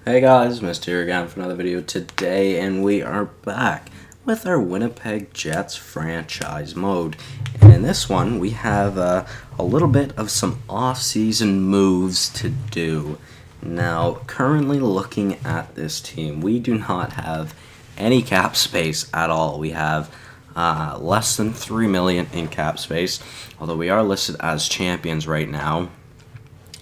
Hey guys, Mr. here again for another video today, and we are back with our Winnipeg Jets franchise mode. And in this one, we have a little bit of some off-season moves to do. Now, currently looking at this team, we do not have any cap space at all. We have less than $3 million in cap space, although we are listed as champions right now.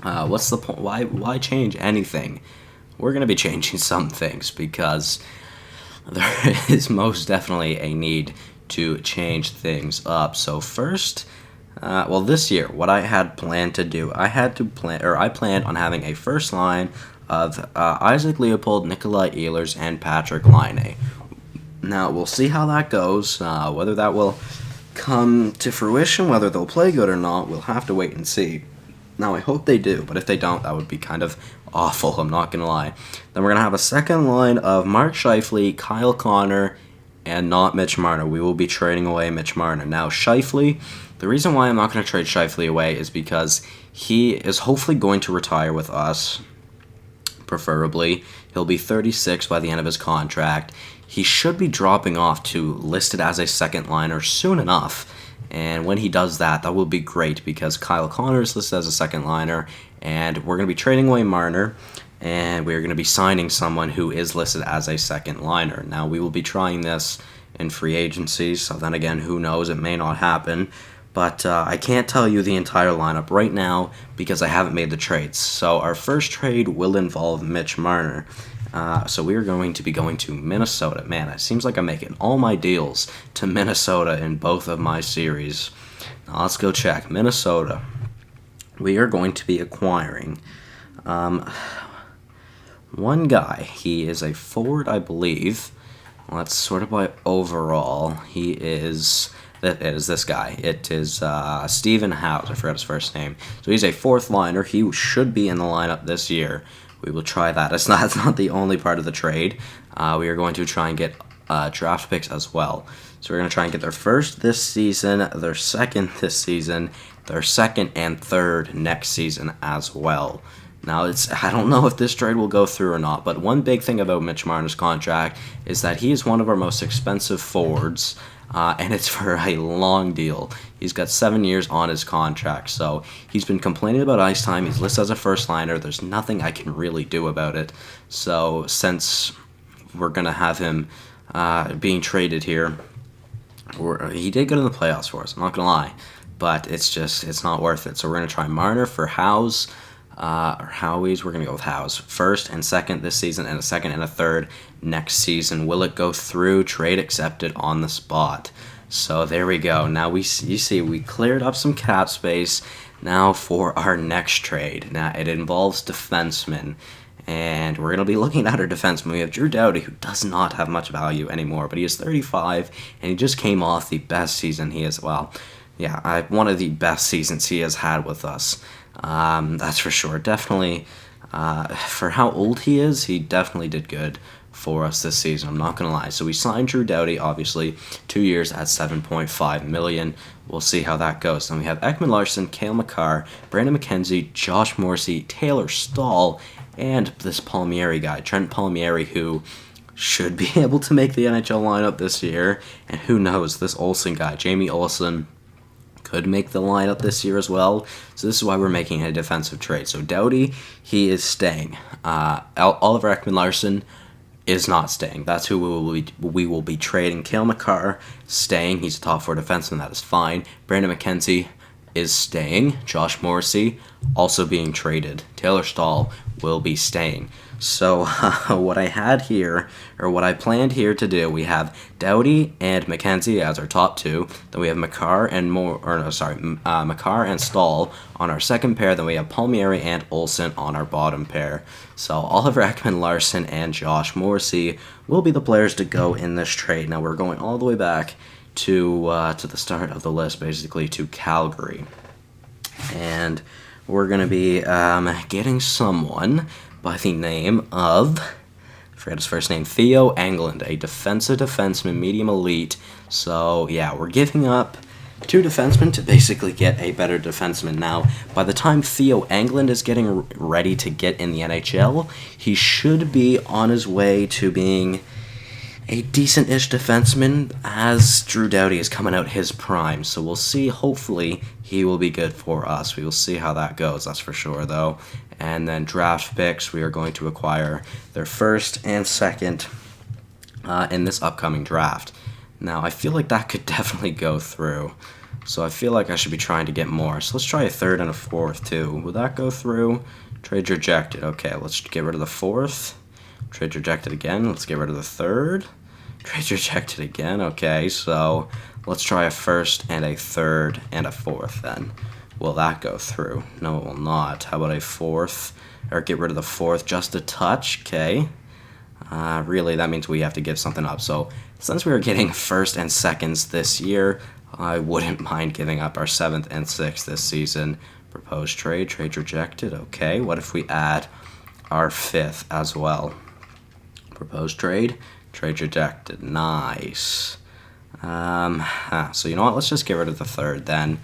What's the point? Why change anything? We're going to be changing some things because there is most definitely a need to change things up. So first, this year, what I had planned to do, I planned on having a first line of Isaac Leopold, Nikolai Ehlers, and Patrick Laine. Now, we'll see how that goes. Whether that will come to fruition, whether they'll play good or not, we'll have to wait and see. Now, I hope they do, but if they don't, that would be kind of awful, I'm not going to lie. Then we're going to have a second line of Mark Scheifele, Kyle Connor, and not Mitch Marner. We will be trading away Mitch Marner. Now, Scheifele, the reason why I'm not going to trade Scheifele away is because he is hopefully going to retire with us, preferably. He'll be 36 by the end of his contract. He should be dropping off to listed as a second liner soon enough. And when he does that, that will be great because Kyle Connor is listed as a second liner, and we're going to be trading away Marner, and we're going to be signing someone who is listed as a second liner. Now, we will be trying this in free agency, so then again, who knows, it may not happen. But I can't tell you the entire lineup right now because I haven't made the trades. So our first trade will involve Mitch Marner. So we are going to be going to Minnesota. Man, it seems like I'm making all my deals to Minnesota in both of my series. Now let's go check. Minnesota. We are going to be acquiring one guy. He is a forward, I believe. Well, that's sort of by overall. It is this guy. It is Steven House. I forgot his first name. So he's a fourth liner. He should be in the lineup this year. We will try that. It's not the only part of the trade. We are going to try and get draft picks as well. So we're going to try and get their first this season, their second this season, their second and third next season as well. Now, I don't know if this trade will go through or not, but one big thing about Mitch Marner's contract is that he is one of our most expensive forwards, and it's for a long deal. He's got 7 years on his contract, so he's been complaining about ice time. He's listed as a first liner. There's nothing I can really do about it. So since we're going to have him being traded here, he did good in the playoffs for us, I'm not going to lie, but it's not worth it. So we're going to try Marner for House. Or Howie's, we're going to go with Howe's first and second this season, and a second and a third next season. Will it go through? Trade accepted on the spot. So there we go. Now you see we cleared up some cap space now for our next trade. Now it involves defensemen, and we're going to be looking at our defenseman. We have Drew Doughty, who does not have much value anymore, but he is 35, and he just came off the best season he has, one of the best seasons he has had with us. That's for sure. Definitely, for how old he is, he definitely did good for us this season. I'm not going to lie. So we signed Drew Doughty, obviously, 2 years at $7.5 million. We'll see how that goes. Then we have Ekman Larsson, Cale Makar, Brandon McKenzie, Josh Morrissey, Taylor Stahl, and this Palmieri guy, Trent Palmieri, who should be able to make the NHL lineup this year. And who knows, this Olsen guy, Jamie Olsen, could make the lineup this year as well. So this is why we're making a defensive trade. So Doughty, he is staying. Oliver Ekman-Larsson is not staying. That's who we will be trading. Cale Makar staying. He's a top four defenseman. That is fine. Brandon McKenzie is staying. Josh Morrissey also being traded. Taylor Stahl will be staying. So what I planned here to do, we have Doughty and McKenzie as our top two. Then we have Makar and Stahl on our second pair. Then we have Palmieri and Olsen on our bottom pair. So Oliver Ekman-Larsson and Josh Morrissey will be the players to go in this trade. Now we're going all the way back to the start of the list, basically to Calgary, and we're going to be getting someone by the name of, I forget his first name, Theo Englund, a defensive defenseman, medium elite. So, yeah, we're giving up two defensemen to basically get a better defenseman. Now, by the time Theo Englund is getting ready to get in the NHL, he should be on his way to being a decent-ish defenseman as Drew Doughty is coming out his prime. So we'll see. Hopefully, he will be good for us. We will see how that goes, that's for sure, though. And then draft picks, we are going to acquire their first and second in this upcoming draft. Now, I feel like that could definitely go through. So I feel like I should be trying to get more. So let's try a third and a fourth, too. Will that go through? Trade rejected. Okay, let's get rid of the fourth. Trade rejected again. Let's get rid of the third. Trade rejected again. Okay, so let's try a first and a third and a fourth then. Will that go through? No, it will not. How about a fourth? Or get rid of the fourth just a touch. Okay. Really, that means we have to give something up. So since we are getting first and seconds this year, I wouldn't mind giving up our seventh and sixth this season. Proposed trade. Trade rejected. Okay, what if we add our fifth as well? Proposed trade. Trade rejected. Nice. So you know what? Let's just get rid of the third then.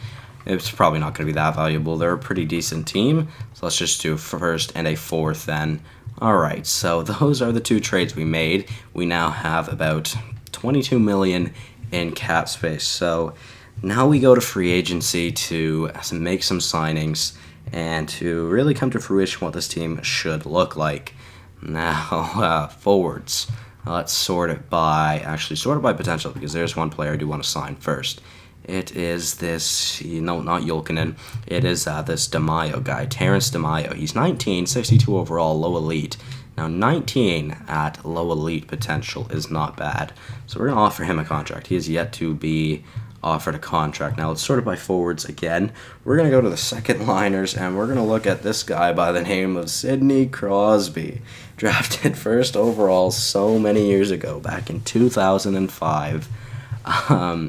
It's probably not going to be that valuable. They're a pretty decent team. So let's just do a first and a fourth then. Alright, so those are the two trades we made. We now have about $22 million in cap space. So now we go to free agency to make some signings and to really come to fruition what this team should look like. Now, forwards. Let's sort it by potential, because there's one player I do want to sign first. It is this, not Jolkinen. It is this DeMaio guy, Terrence DeMaio. He's 19, 62 overall, low elite. Now, 19 at low elite potential is not bad. So we're going to offer him a contract. He has yet to be offered a contract. Now, let's sort it by forwards again. We're going to go to the second liners, and we're going to look at this guy by the name of Sidney Crosby. Drafted first overall so many years ago, back in 2005.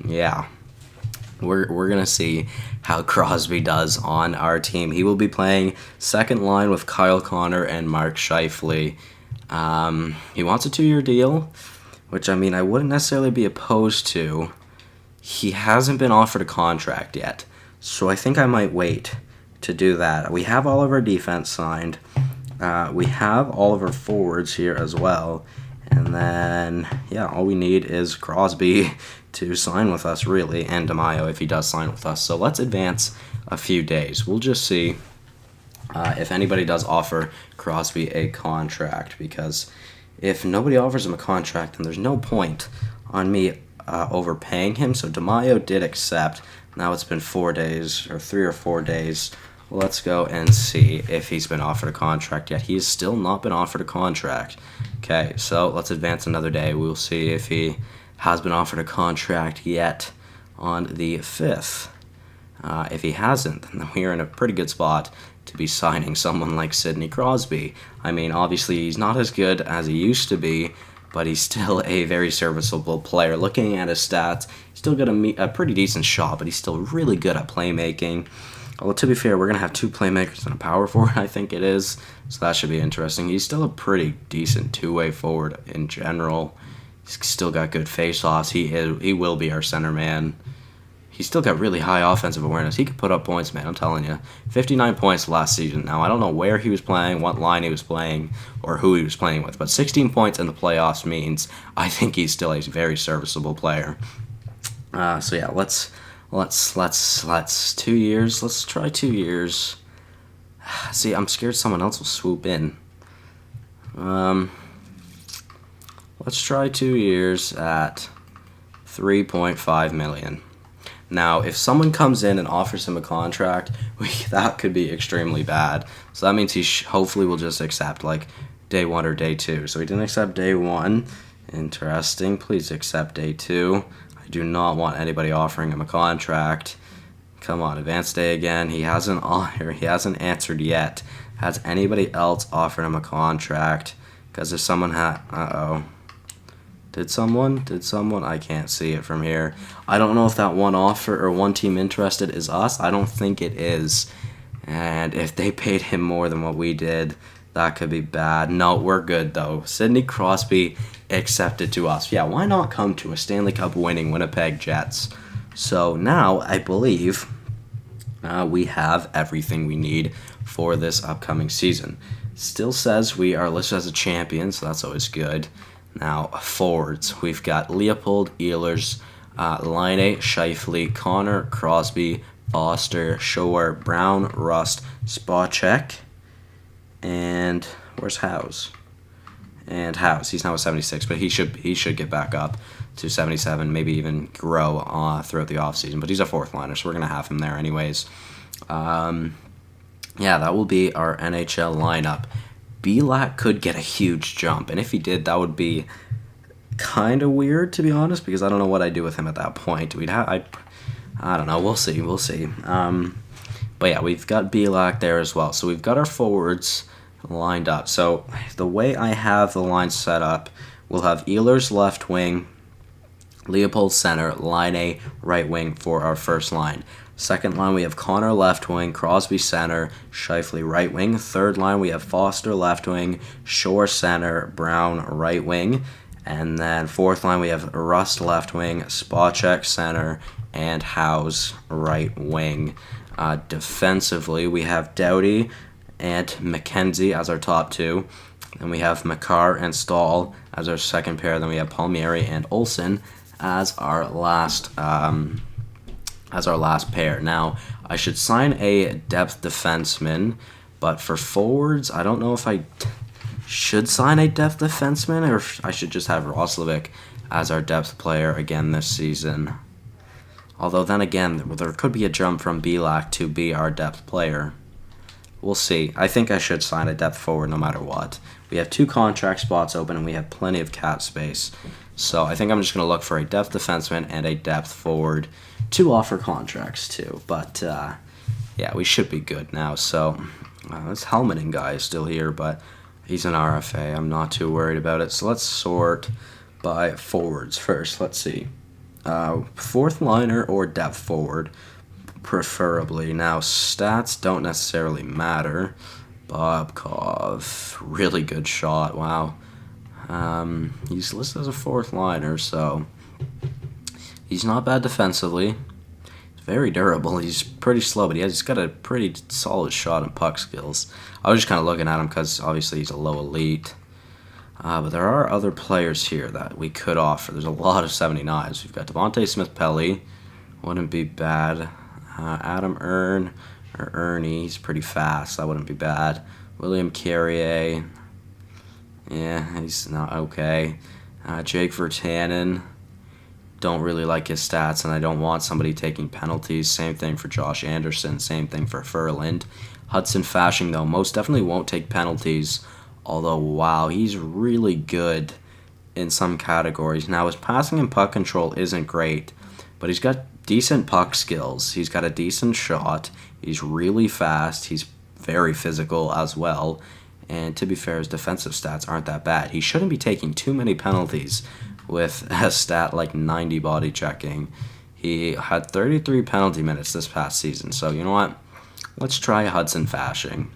Yeah. We're going to see how Crosby does on our team. He will be playing second line with Kyle Connor and Mark Scheifele. He wants a 2-year deal, which, I mean, I wouldn't necessarily be opposed to. He hasn't been offered a contract yet, so I think I might wait to do that. We have all of our defense signed. We have all of our forwards here as well. And then, yeah, all we need is Crosby to sign with us, really, and DeMaio if he does sign with us. So let's advance a few days. We'll just see if anybody does offer Crosby a contract, because if nobody offers him a contract, then there's no point on me overpaying him. So DeMaio did accept. Now it's been 4 days, or 3 or 4 days. Let's go and see if he's been offered a contract yet. He's still not been offered a contract. Okay, so let's advance another day. We'll see if he has been offered a contract yet on the 5th. If he hasn't, then we are in a pretty good spot to be signing someone like Sidney Crosby. I mean, obviously, he's not as good as he used to be, but he's still a very serviceable player. Looking at his stats, he's still got a pretty decent shot, but he's still really good at playmaking. Well, to be fair, we're going to have 2 playmakers and a power forward, I think it is. So that should be interesting. He's still a pretty decent two-way forward in general. He's still got good face-offs. He will be our center man. He's still got really high offensive awareness. He could put up points, man, I'm telling you. 59 points last season. Now, I don't know where he was playing, what line he was playing, or who he was playing with, but 16 points in the playoffs means I think he's still a very serviceable player. So yeah, let's 2 years. Let's try 2 years. See, I'm scared someone else will swoop in. Let's try 2 years at $3.5 million. Now, if someone comes in and offers him a contract, that could be extremely bad. So that means he hopefully will just accept, like, day 1 or day 2. So he didn't accept day 1. Interesting. Please accept day 2. I do not want anybody offering him a contract. Come on, advance day again. He hasn't answered yet. Has anybody else offered him a contract? Because if someone had... Uh-oh. Did someone? I can't see it from here. I don't know if that one offer or one team interested is us. I don't think it is. And if they paid him more than what we did, that could be bad. No, we're good, though. Sidney Crosby accepted to us. Yeah, why not come to a Stanley Cup winning Winnipeg Jets? So now I believe we have everything we need for this upcoming season. Still says we are listed as a champion, so that's always good. Now, forwards. We've got Leopold, Ehlers, Laine, Scheifele, Connor, Crosby, Foster, Shore, Brown, Rust, Spacek, and where's House? And House. He's now a 76, but he should get back up to 77, maybe even grow throughout the offseason. But he's a fourth liner, so we're going to have him there anyways. Yeah, that will be our NHL lineup. Belak could get a huge jump, and if he did, that would be kind of weird, to be honest, because I don't know what I'd do with him at that point. I don't know. We'll see. But yeah, we've got Belak there as well. So we've got our forwards lined up. So the way I have the line set up, we'll have Ehlers left wing, Leopold center, Laine right wing for our first line. Second line, we have Connor left wing, Crosby center, Scheifele right wing. Third line, we have Foster left wing, Shore center, Brown right wing. And then fourth line, we have Rust left wing, Spacek center, and House right wing. Defensively, we have Doughty and McKenzie as our top two. Then we have Makar and Stahl as our second pair. Then we have Palmieri and Olsen as our last pair. Now, I should sign a depth defenseman, but for forwards, I don't know if I should sign a depth defenseman or if I should just have Roslovic as our depth player again this season. Although then again, there could be a jump from Belak to be our depth player. We'll see. I think I should sign a depth forward no matter what. We have 2 contract spots open and we have plenty of cap space. So I think I'm just going to look for a depth defenseman and a depth forward to offer contracts to. But yeah, we should be good now. So this Helmeting guy is still here, but he's an RFA. I'm not too worried about it. So let's sort by forwards first. Let's see. Fourth liner or depth forward, preferably. Now, stats don't necessarily matter. Bobkov, really good shot. Wow. He's listed as a fourth liner, so he's not bad defensively. He's very durable. He's pretty slow, but he's got a pretty solid shot and puck skills. I was just kind of looking at him because obviously he's a low elite. But there are other players here that we could offer. There's a lot of 79s. We've got Devontae Smith-Pelly. Wouldn't be bad. Adam Ernie. He's pretty fast. That wouldn't be bad. William Carrier. Yeah, he's not okay. Jake Virtanen. Don't really like his stats, and I don't want somebody taking penalties. Same thing for Josh Anderson. Same thing for Furland. Hudson Fasching, though, most definitely won't take penalties. Although, wow, he's really good in some categories. Now, his passing and puck control isn't great, but he's got decent puck skills. He's got a decent shot. He's really fast. He's very physical as well. And to be fair, his defensive stats aren't that bad. He shouldn't be taking too many penalties with a stat like 90 body checking. He had 33 penalty minutes this past season. So, you know what? Let's try Hudson Fasching.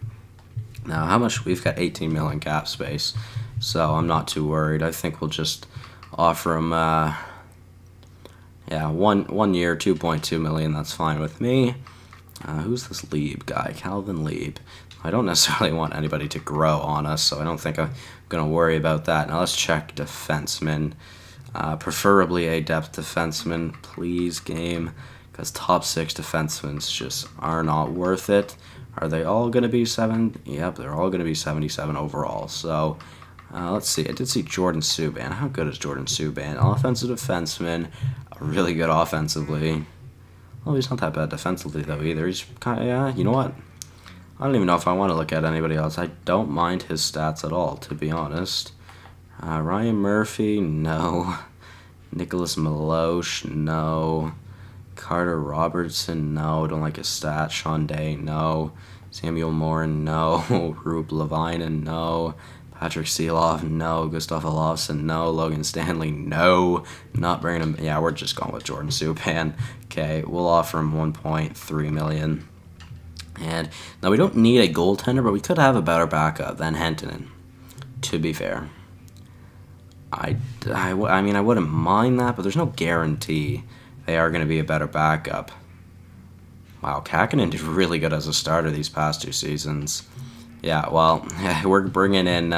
Now, how much? We've got 18 million cap space, so I'm not too worried. I think we'll just offer him, one year, 2.2 million. That's fine with me. Who's this Lieb guy? Calvin Lieb. I don't necessarily want anybody to grow on us, so I don't think I'm going to worry about that. Now, let's check defensemen. Preferably a depth defenseman, please, game, because top 6 defensemen just are not worth it. Are they all going to be 7? Yep, they're all going to be 77 overall. So, let's see. I did see Jordan Subban. How good is Jordan Subban? Offensive defenseman, really good offensively. Well, he's not that bad defensively, though, either. He's kind of, yeah, you know what? I don't even know if I want to look at anybody else. I don't mind his stats at all, to be honest. Ryan Murphy, no. Nicholas Milosh, no. Carter Robertson, no. Don't like his stats. Sean Day, no. Samuel Morin, no. Rube Levine, no. Patrick Seeloff, no. Gustav Olofsson, no. Logan Stanley, no. Not bringing him. Yeah, we're just going with Jordan Subban. Okay, we'll offer him $1.3 million. And now we don't need a goaltender, but we could have a better backup than Hentonen, to be fair. I mean, I wouldn't mind that, but there's no guarantee they are going to be a better backup. Wow, Kakinen did really good as a starter these past 2 seasons. Yeah, well, we're bringing in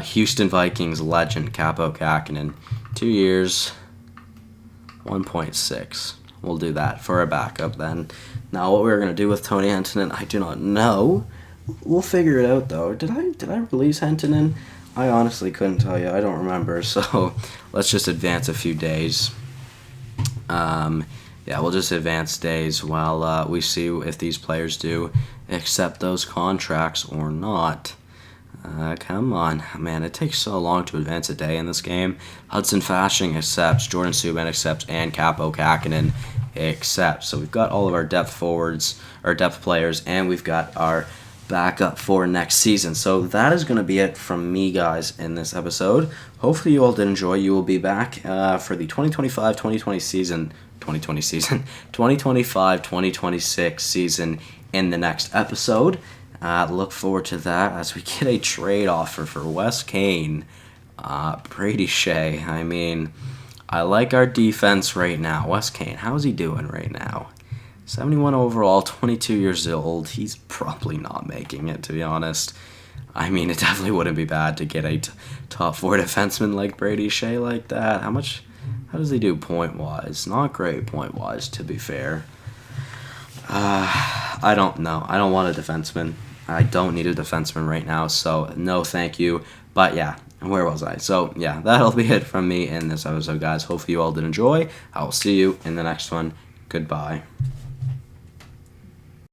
Houston Vikings legend Kaapo Kakinen. 2 years, 1.6. We'll do that for a backup then. Now, what we're going to do with Toni Hentunen, I do not know. We'll figure it out, though. Did I release Hentunen? I honestly couldn't tell you. I don't remember. So let's just advance a few days. Yeah, we'll just advance days while we see if these players do accept those contracts or not. Come on, man, it takes so long to advance a day in this game. Hudson Fasching accepts, Jordan Subban accepts, and Kaapo Kakinen accepts. So we've got all of our depth forwards, our depth players, and we've got our backup for next season. So that is going to be it from me, guys, in this episode. Hopefully you all did enjoy. You will be back for the 2025-2026 season in the next episode. Look forward to that as we get a trade offer for Wes Kane, Brady Shea. I mean, I like our defense right now. Wes Kane, how's he doing right now? 71 overall, 22 years old. He's probably not making it, to be honest. I mean, it definitely wouldn't be bad to get a top 4 defenseman like Brady Shea like that. How does he do point-wise? Not great point-wise, to be fair. I don't know. I don't want a defenseman. I don't need a defenseman right now, so no thank you. But yeah, where was I? So yeah, that'll be it from me in this episode, guys. Hopefully you all did enjoy. I will see you in the next one. Goodbye.